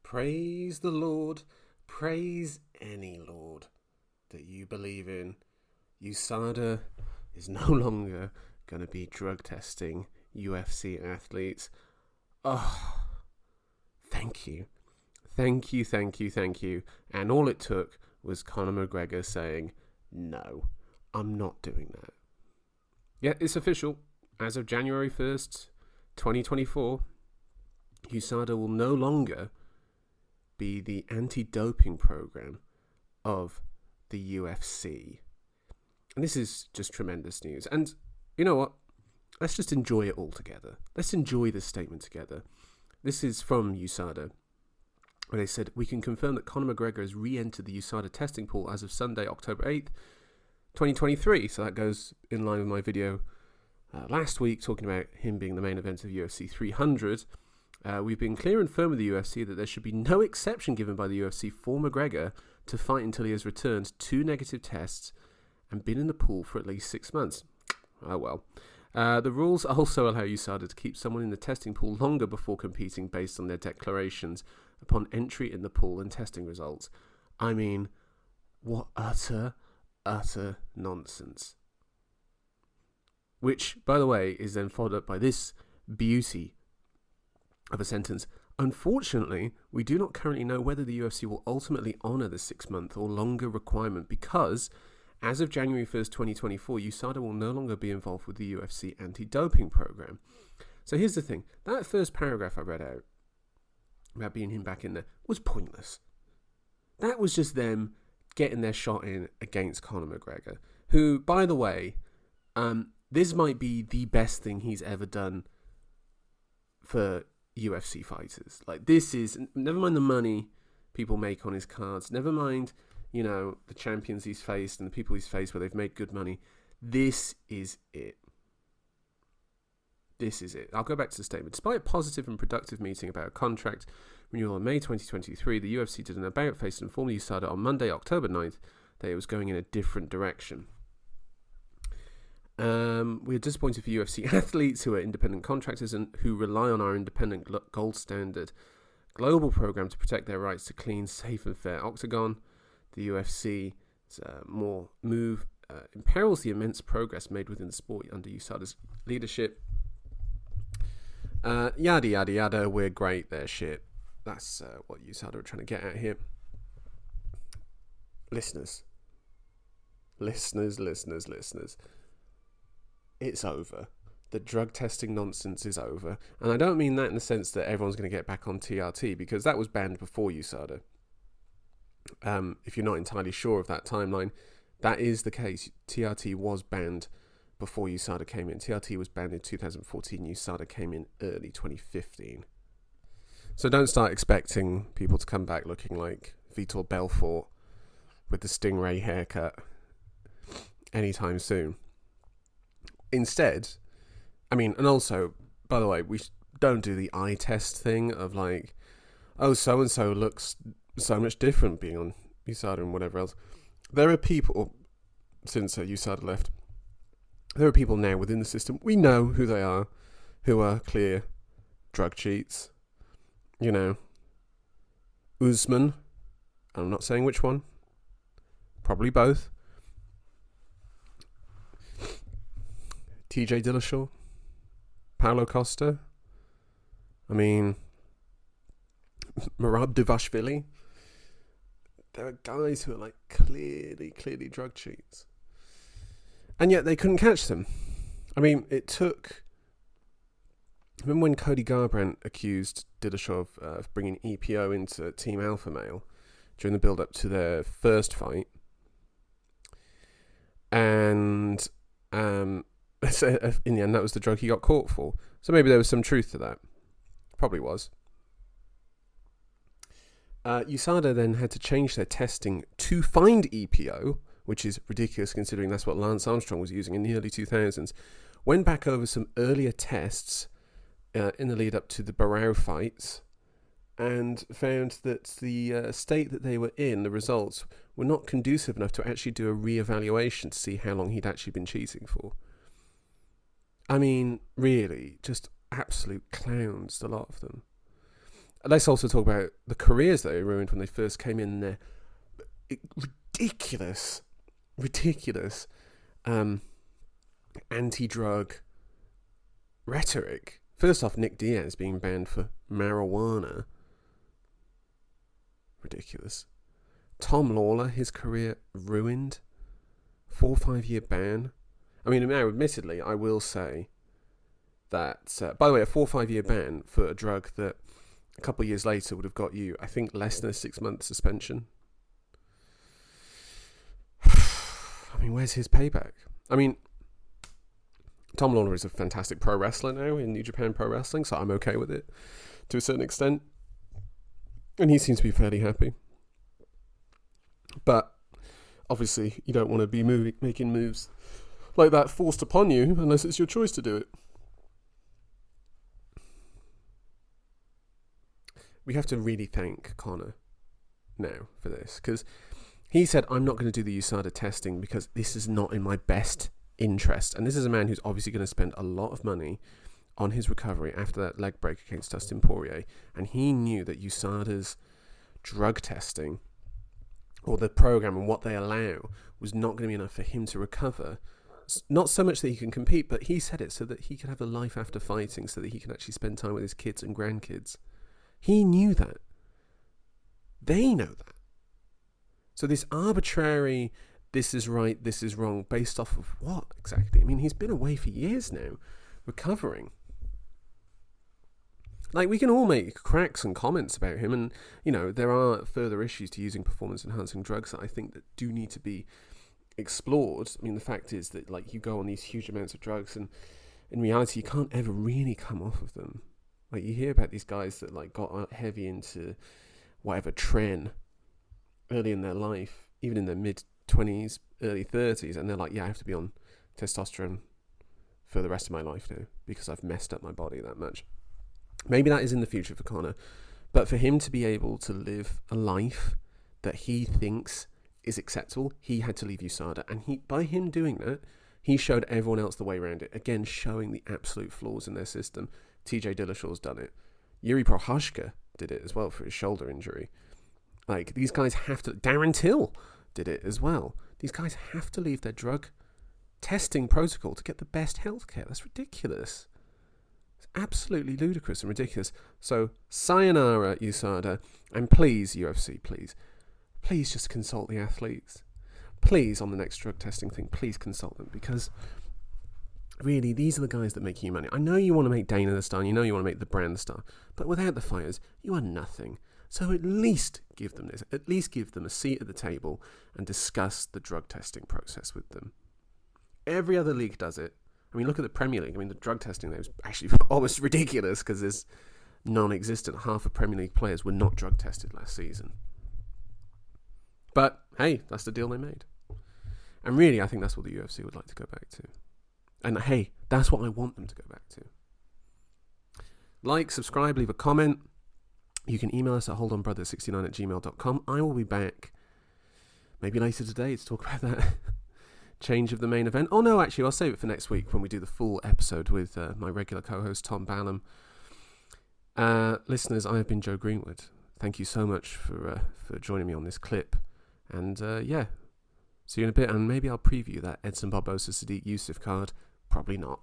Praise the Lord, praise any Lord that you believe in. USADA is no longer going to be drug testing UFC athletes. Oh, thank you. Thank you, thank you, thank you. And all it took was Conor McGregor saying, no, I'm not doing that. Yeah, it's official. As of January 1st, 2024, USADA will no longer be the anti-doping program of the UFC. And this is just tremendous news. And you know what? Let's just enjoy it all together. Let's enjoy this statement together. This is from USADA, where they said, we can confirm that Conor McGregor has re-entered the USADA testing pool as of Sunday, October 8th, 2023. So that goes in line with my video last week talking about him being the main event of UFC 300. We've been clear and firm with the UFC that there should be no exception given by the UFC for McGregor to fight until he has returned 2 negative tests and been in the pool for at least 6 months. Oh well. The rules also allow USADA to keep someone in the testing pool longer before competing based on their declarations upon entry in the pool and testing results. I mean, what utter nonsense. Which, by the way, is then followed up by this beauty of a sentence. Unfortunately, we do not currently know whether the UFC will ultimately honour the 6-month or longer requirement because, as of January 1st, 2024, USADA will no longer be involved with the UFC anti-doping program. So here's the thing. That first paragraph I read out about being him back in there was pointless. That was just them getting their shot in against Conor McGregor, who, by the way, this might be the best thing he's ever done for UFC fighters. Like, this is, never mind the money people make on his cards, never mind, you know, the champions he's faced and the people he's faced where they've made good money. This is it. This is it. I'll go back to the statement. Despite a positive and productive meeting about a contract renewal in May 2023, the UFC did an about-face and informed USADA on Monday, October 9th, that it was going in a different direction. We are disappointed for UFC athletes who are independent contractors and who rely on our independent gold standard global program to protect their rights to clean, safe and fair octagon. The UFC's more move imperils the immense progress made within the sport under USADA's leadership. Yada, yada, yada, we're great, they're shit. That's what USADA are trying to get at here. Listeners. It's over. The drug testing nonsense is over. And I don't mean that in the sense that everyone's going to get back on TRT, because that was banned before USADA. If you're not entirely sure of that timeline, that is the case. TRT was banned before USADA came in. TRT was banned in 2014. USADA came in early 2015. So don't start expecting people to come back looking like Vitor Belfort with the Stingray haircut anytime soon. Instead, I mean, and also, by the way, we don't do the eye test thing of like, oh, so-and-so looks so much different being on USADA and whatever else. There are people, since USADA left, there are people now within the system, we know who they are, who are clear drug cheats. You know, Usman, I'm not saying which one, probably both. TJ Dillashaw, Paulo Costa, I mean, Merab Dvalishvili. There are guys who are like clearly drug cheats. And yet they couldn't catch them. I mean, it took... Remember when Cody Garbrandt accused Dillashaw of bringing EPO into Team Alpha Male during the build-up to their first fight? And... in the end, that was the drug he got caught for. So maybe there was some truth to that. Probably was. USADA then had to change their testing to find EPO, which is ridiculous considering that's what Lance Armstrong was using in the early 2000s. Went back over some earlier tests in the lead up to the Barao fights and found that the state that they were in, the results, were not conducive enough to actually do a re-evaluation to see how long he'd actually been cheating for. I mean, really, just absolute clowns, a lot of them. Let's also talk about the careers that they ruined when they first came in there. Ridiculous anti-drug rhetoric. First off, Nick Diaz being banned for marijuana. Ridiculous. Tom Lawler, his career ruined. 4 or 5 year ban. I mean, now, admittedly, I will say that, by the way, a 4 or 5 year ban for a drug that a couple of years later would have got you, I think, less than a 6-month suspension. I mean, where's his payback? I mean, Tom Lawler is a fantastic pro wrestler now in New Japan Pro Wrestling, so I'm okay with it to a certain extent. And he seems to be fairly happy. But obviously, you don't want to be making moves like that forced upon you unless it's your choice to do it. We have to really thank Conor now for this, because he said, I'm not going to do the USADA testing because this is not in my best interest. And this is a man who's obviously going to spend a lot of money on his recovery after that leg break against Dustin Poirier. And he knew that USADA's drug testing, or the program and what they allow, was not going to be enough for him to recover. Not so much that he can compete, but he said it so that he could have a life after fighting, so that he can actually spend time with his kids and grandkids. He knew that. They know that. So this arbitrary, this is right, this is wrong, based off of what exactly? I mean, he's been away for years now, recovering. Like, we can all make cracks and comments about him, and, you know, there are further issues to using performance-enhancing drugs that I think that do need to be explored. I mean, the fact is that, like, you go on these huge amounts of drugs, and in reality, you can't ever really come off of them. Like, you hear about these guys that, like, got heavy into whatever tren early in their life, even in their mid-20s, early 30s, and they're like, yeah, I have to be on testosterone for the rest of my life now because I've messed up my body that much. Maybe that is in the future for Conor, but for him to be able to live a life that he thinks is acceptable, he had to leave USADA, and by him doing that, he showed everyone else the way around it, again showing the absolute flaws in their system. TJ Dillashaw's done it. Yuri Prochazka did it as well for his shoulder injury. Like, these guys have to... Darren Till did it as well. These guys have to leave their drug testing protocol to get the best healthcare. That's ridiculous. It's absolutely ludicrous and ridiculous. So, sayonara, USADA, and please, UFC, please just consult the athletes. Please, on the next drug testing thing, please consult them, because really, these are the guys that make you money. I know you want to make Dana the star, you know you want to make the brand the star, but without the fighters, you are nothing. So at least give them this. At least give them a seat at the table and discuss the drug testing process with them. Every other league does it. I mean, look at the Premier League. I mean, the drug testing there is actually almost ridiculous because there's non-existent. Half of Premier League players were not drug tested last season. But, hey, that's the deal they made. And really, I think that's what the UFC would like to go back to. And, hey, that's what I want them to go back to. Like, subscribe, leave a comment. You can email us at holdonbrother69@gmail.com. I will be back maybe later today to talk about that change of the main event. Oh, no, actually, I'll save it for next week when we do the full episode with my regular co-host, Tom Ballum. Listeners, I have been Joe Greenwood. Thank you so much for joining me on this clip. And, yeah, see you in a bit. And maybe I'll preview that Edson Barbosa Sadiq Youssef card. Probably not.